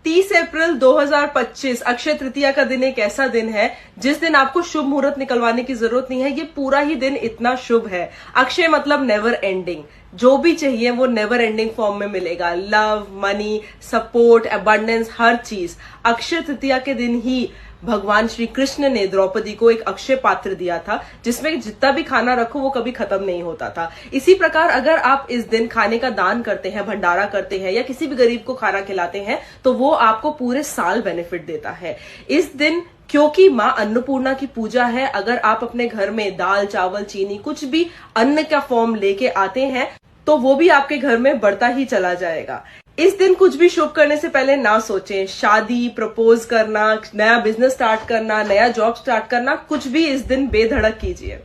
30 अप्रैल 2025 अक्षय तृतीया का दिन एक ऐसा दिन है जिस दिन आपको शुभ मुहूर्त निकलवाने की जरूरत नहीं है। ये पूरा ही दिन इतना शुभ है। अक्षय मतलब नेवर एंडिंग। जो भी चाहिए वो नेवर एंडिंग फॉर्म में मिलेगा। लव, मनी, सपोर्ट, अबंडेंस, हर चीज। अक्षय तृतीया के दिन ही भगवान श्री कृष्ण ने द्रौपदी को एक अक्षय पात्र दिया था जिसमें जितना भी खाना रखो वो कभी खत्म नहीं होता था। इसी प्रकार अगर आप इस दिन खाने का दान करते हैं, भंडारा करते हैं या किसी भी गरीब को खाना खिलाते हैं तो वो आपको पूरे साल बेनिफिट देता है। इस दिन क्योंकि मां अन्नपूर्णा की पूजा है, अगर आप अपने घर में दाल, चावल, चीनी कुछ भी अन्न का फॉर्म लेके आते हैं तो वो भी आपके घर में बढ़ता ही चला जाएगा। इस दिन कुछ भी शुभ करने से पहले ना सोचें। शादी, प्रपोज करना, नया बिजनेस स्टार्ट करना, नया जॉब स्टार्ट करना, कुछ भी इस दिन बेधड़क कीजिए।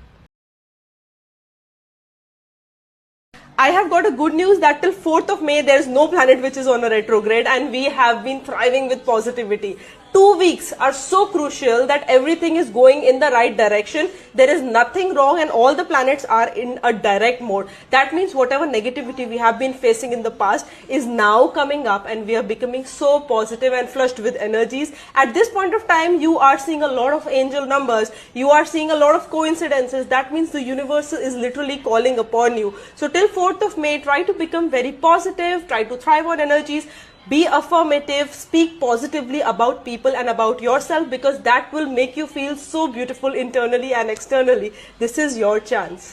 I have got a good news that till 4th of May there is no planet which is on a retrograde and we have been thriving with positivity. 2 weeks are so crucial that everything is going in the right direction. There is nothing wrong and all the planets are in a direct mode. That means whatever negativity we have been facing in the past is now coming up and we are becoming so positive and flushed with energies. At this point of time, you are seeing a lot of angel numbers. You are seeing a lot of coincidences. That means the universe is literally calling upon you. So till 4th of May, try to become very positive, try to thrive on energies. Be affirmative, speak positively about people and about yourself because that will make you feel so beautiful internally and externally. This is your chance.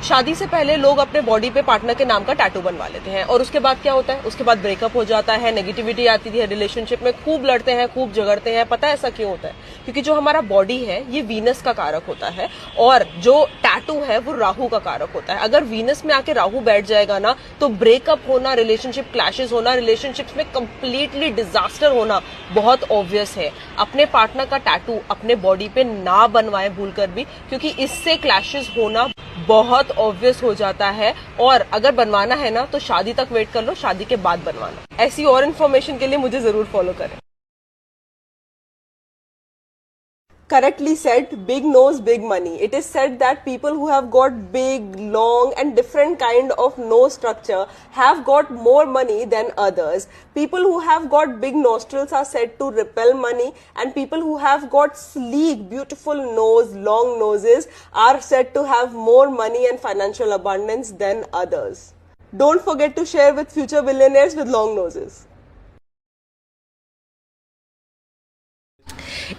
शादी से पहले लोग अपने body पे partner के नाम का tattoo बनवा लेते हैं और उसके बाद क्या होता है? उसके बाद ब्रेकअप हो जाता है, नेगेटिविटी आती है रिलेशनशिप में, खूब लड़ते हैं, खूब झगड़ते हैं। पता है ऐसा क्यों होता है? क्योंकि जो हमारा बॉडी है ये वीनस का कारक होता है और जो टैटू है वो राहु का कारक होता है। अगर वीनस में आके राहु बैठ जाएगा ना तो ब्रेकअप होना, रिलेशनशिप क्लैशेस होना, रिलेशनशिप्स में कंप्लीटली डिजास्टर होना बहुत ऑब्वियस है। अपने पार्टनर का टैटू अपने बॉडी पे ना बनवाएं भूलकर भी, क्योंकि इससे क्लैशेस होना बहुत ऑब्वियस हो जाता है। और अगर बनवाना है ना तो शादी तक वेट कर लो, शादी के बाद बनवाना। ऐसी और इन्फॉर्मेशन के लिए मुझे जरूर फॉलो करें। Correctly said, big nose, big money. It is said that people who have got big, long and different kind of nose structure have got more money than others. People who have got big nostrils are said to repel money and people who have got sleek, beautiful nose, long noses are said to have more money and financial abundance than others. Don't forget to share with future billionaires with long noses.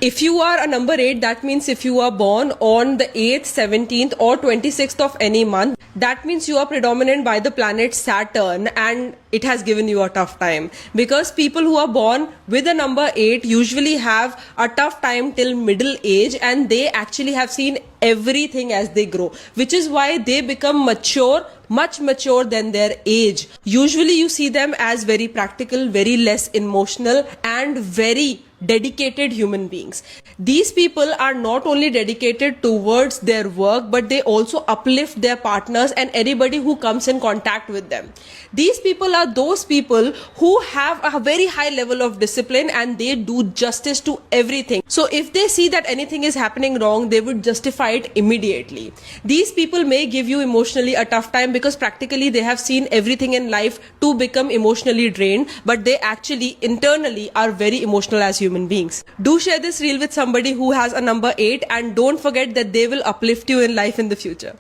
If you are a number 8, that means if you are born on the 8th, 17th or 26th of any month, that means you are predominant by the planet Saturn and it has given you a tough time. Because people who are born with a number 8 usually have a tough time till middle age and they actually have seen everything as they grow, which is why they become mature, much mature than their age. Usually you see them as very practical, very less emotional and very dedicated human beings. These people are not only dedicated towards their work but they also uplift their partners and anybody who comes in contact with them. These people are those people who have a very high level of discipline and they do justice to everything. So if they see that anything is happening wrong, they would justify it immediately. These people may give you emotionally a tough time because practically they have seen everything in life to become emotionally drained, but they actually internally are very emotional as human beings. Do share this reel with somebody who has a number 8 and don't forget that they will uplift you in life in the future.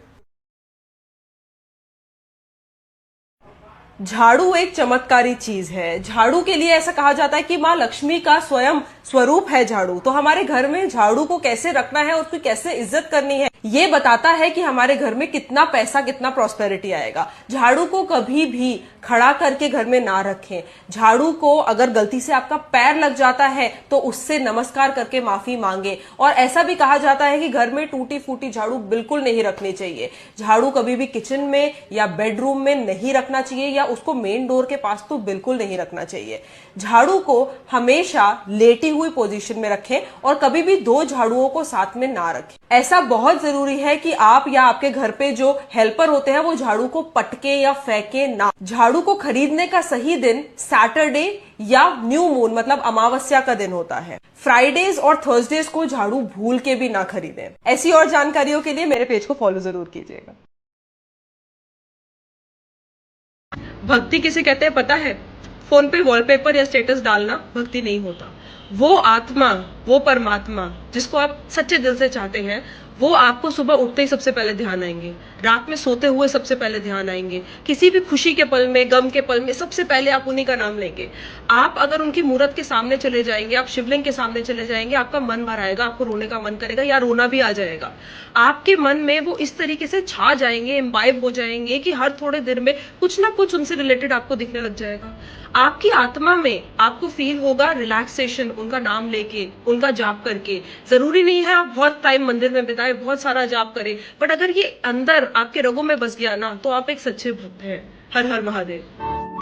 झाड़ू एक चमत्कारी चीज है। झाड़ू के लिए ऐसा कहा जाता है कि माँ लक्ष्मी का स्वयं स्वरूप है झाड़ू। तो हमारे घर में झाड़ू को कैसे रखना है, उसकी कैसे इज्जत करनी है, ये बताता है कि हमारे घर में कितना पैसा, कितना प्रॉस्पेरिटी आएगा। झाड़ू को कभी भी खड़ा करके घर में ना रखें। झाड़ू को अगर गलती से आपका पैर लग जाता है तो उससे नमस्कार करके माफी मांगे। और ऐसा भी कहा जाता है कि घर में टूटी फूटी झाड़ू बिल्कुल नहीं रखनी चाहिए। झाड़ू कभी भी किचन में या बेडरूम में नहीं रखना चाहिए या उसको मेन डोर के पास तो बिल्कुल नहीं रखना चाहिए। झाड़ू को हमेशा लेटी हुई पोजीशन में रखें और कभी भी 2 झाड़ुओं को साथ में ना रखें। ऐसा बहुत जरूरी है कि आप या आपके घर पे जो हेल्पर होते हैं वो झाड़ू को पटके या फेंके ना। झाड़ू को खरीदने का सही दिन सैटरडे या न्यू मून मतलब अमावस्या का दिन होता है। फ्राइडेज और थर्सडेज को झाड़ू भूल के भी ना खरीदें। ऐसी और जानकारियों के लिए मेरे पेज को फॉलो जरूर कीजिएगा। भक्ति किसे कहते हैं पता है? फोन पे वॉलपेपर या स्टेटस डालना भक्ति नहीं होता। वो आत्मा, वो परमात्मा जिसको आप सच्चे दिल से चाहते हैं, वो आपको सुबह उठते ही सबसे पहले ध्यान आएंगे, रात में सोते हुए सबसे पहले ध्यान आएंगे, किसी भी खुशी के पल में, गम के पल में सबसे पहले आप उन्हीं का नाम लेंगे। आप अगर उनकी मूर्त के सामने चले जाएंगे, आप शिवलिंग के सामने चले जाएंगे, आपका मन भर आएगा, आपको रोने का मन करेगा या रोना भी आ जाएगा। आपके मन में वो इस तरीके से छा जाएंगे, इम्बाइब हो जाएंगे कि हर थोड़े देर में कुछ ना कुछ उनसे रिलेटेड आपको दिखने लग जाएगा। आपकी आत्मा में आपको फील होगा रिलैक्सेशन उनका नाम लेके, उनका जाप करके। जरूरी नहीं है आप बहुत टाइम मंदिर में बिताए, बहुत सारा जाप करें, बट अगर ये अंदर आपके रगों में बस गया ना, तो आप एक सच्चे भक्त हैं। हर हर महादेव।